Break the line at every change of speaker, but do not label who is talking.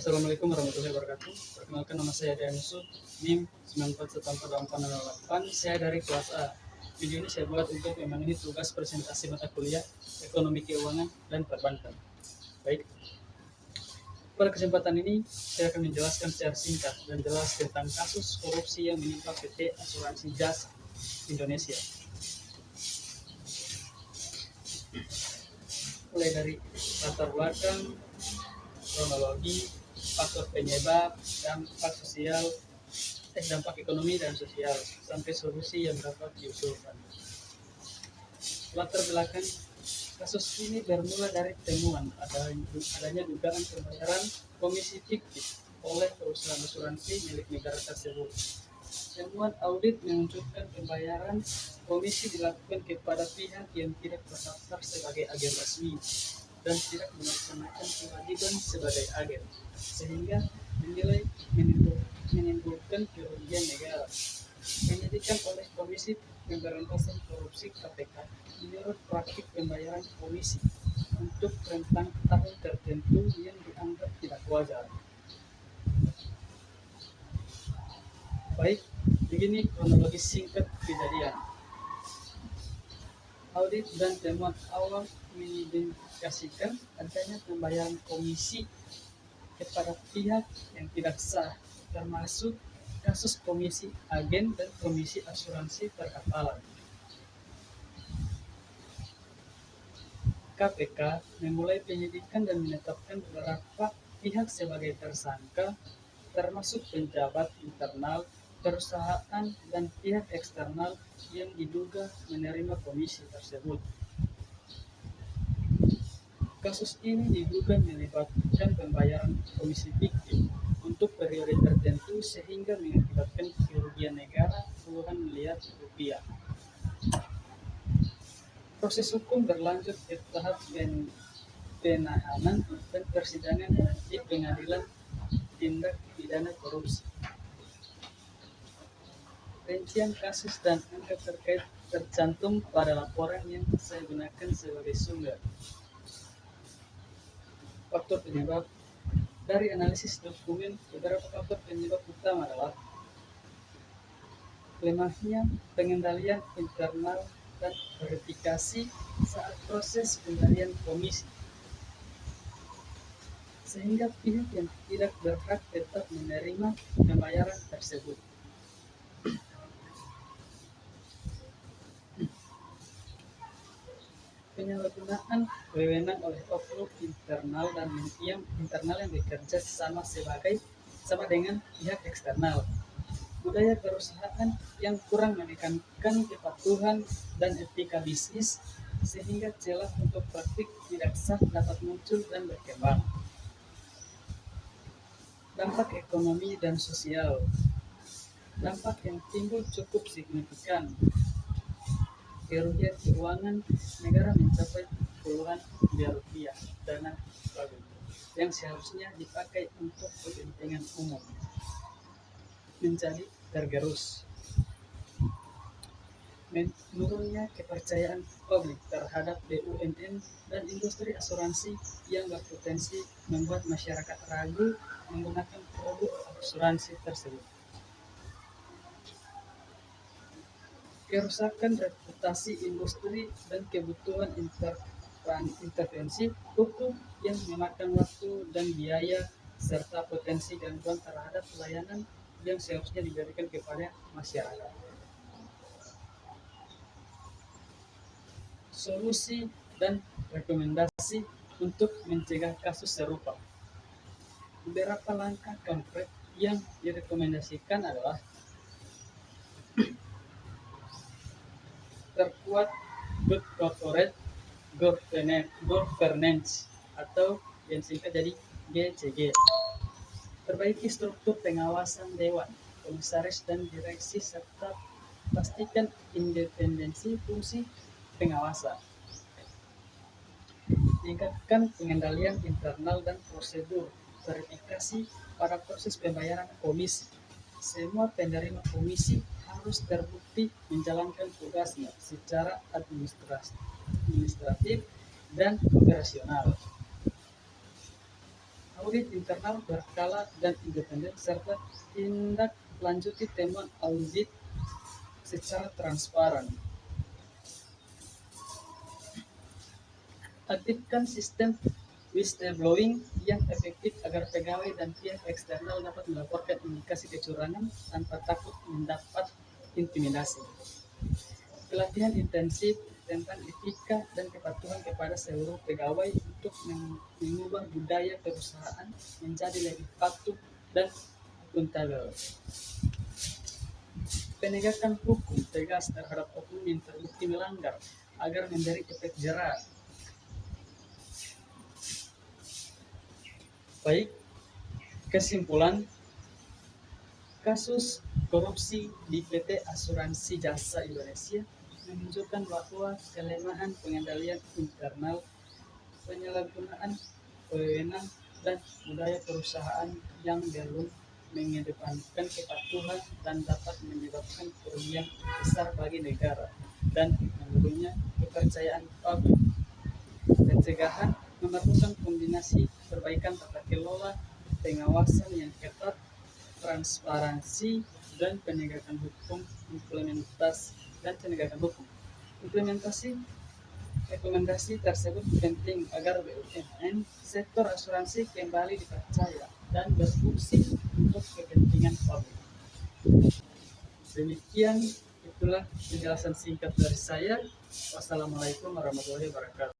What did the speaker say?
Assalamualaikum warahmatullahi wabarakatuh. Perkenalkan, nama saya Dean Yusuf, NIM 941488. Saya dari kelas A. Video ini saya buat untuk memenuhi tugas presentasi mata kuliah Ekonomi Keuangan dan Perbankan. Baik, pada kesempatan ini saya akan menjelaskan secara singkat dan jelas tentang kasus korupsi yang menimpa PT Asuransi Jasa Indonesia. Mulai dari latar belakang, kronologi, faktor penyebab, dampak ekonomi dan sosial, sampai solusi yang dapat diusulkan. Latar belakang kasus ini bermula dari temuan adanya dugaan pembayaran komisi fiktif oleh perusahaan asuransi milik negara tersebut. Temuan audit menunjukkan pembayaran komisi dilakukan kepada pihak yang tidak terdaftar sebagai agen resmi dan tidak melaksanakan kewajiban sebagai agen, sehingga dinilai menimbulkan kerugian negara. Penyidikan oleh Komisi Pemberantasan Korupsi (KPK) menurut praktik pembayaran komisi untuk rentang tahun tertentu yang dianggap tidak wajar. Baik, begini kronologi singkat kejadian. Audit dan temuan awal mengindikasikan adanya pembayaran komisi kepada pihak yang tidak sah, termasuk kasus komisi agen dan komisi asuransi perkapalan. KPK memulai penyidikan dan menetapkan beberapa pihak sebagai tersangka, termasuk pejabat internal perusahaan dan pihak eksternal yang diduga menerima komisi tersebut. Kasus ini diduga melibatkan pembayaran komisi fiktif untuk periode tertentu sehingga mengakibatkan kerugian negara puluhan miliar rupiah. Proses hukum berlanjut ke tahap penahanan dan persidangan di Pengadilan Tindak Pidana Korupsi. Rincian kasus dan angka terkait tercantum pada laporan yang saya gunakan sebagai sumber. Faktor penyebab. Dari analisis dokumen, beberapa faktor penyebab utama adalah lemahnya pengendalian internal dan verifikasi saat proses pemberian komisi, sehingga pihak yang tidak berhak tetap menerima pembayaran tersebut. Penyalahgunaan wewenang oleh oknum internal yang bekerja sama dengan pihak eksternal. Budaya perusahaan yang kurang menekankan kepatuhan dan etika bisnis, sehingga celah untuk praktik tidak sah dapat muncul dan berkembang. Dampak ekonomi dan sosial. Dampak yang timbul cukup signifikan. Kerugian keuangan negara mencapai puluhan miliar rupiah dana baru yang seharusnya dipakai untuk kepentingan umum menjadi tergerus. Menurunnya kepercayaan publik terhadap BUMN dan industri asuransi yang berpotensi membuat masyarakat ragu menggunakan produk asuransi tersebut. Kerusakan reputasi industri dan kebutuhan intervensi hukum yang memakan waktu dan biaya, serta potensi gangguan terhadap pelayanan yang seharusnya diberikan kepada masyarakat. Solusi dan rekomendasi untuk mencegah kasus serupa. Beberapa langkah konkret yang direkomendasikan adalah perkuat Good Corporate Governance atau yang singkat jadi GCG. Perbaiki struktur pengawasan dewan, komisaris dan direksi serta pastikan independensi fungsi pengawasan. Tingkatkan pengendalian internal dan prosedur verifikasi pada proses pembayaran komisi. Semua penerima komisi harus terbukti menjalankan tugasnya secara administratif dan operasional. audit internal berkala dan independen, serta tindak lanjuti temuan audit secara transparan. Aktifkan sistem whistleblowing yang efektif agar pegawai dan pihak eksternal dapat melaporkan indikasi kecurangan tanpa takut mendapat intimidasi. Pelatihan intensif tentang etika dan kepatuhan kepada seluruh pegawai untuk mengubah budaya perusahaan menjadi lebih patuh dan akuntabel. Penegakan hukum tegas terhadap oknum yang terbukti melanggar agar memberi efek jera. Baik, kesimpulan, kasus korupsi di PT Asuransi Jasa Indonesia menunjukkan bahwa kelemahan pengendalian internal, penyalahgunaan wewenang, dan budaya perusahaan yang belum mengedepankan kepatuhan dan dapat menyebabkan kerugian besar bagi negara dan menurunnya kepercayaan publik. Pencegahan memerlukan kombinasi perbaikan tata kelola, pengawasan yang ketat, transparansi, dan penegakan hukum. Implementasi rekomendasi tersebut penting agar BUMN sektor asuransi kembali dipercaya dan berfungsi untuk kepentingan publik. Demikian, itulah penjelasan singkat dari saya. Wassalamualaikum warahmatullahi wabarakatuh.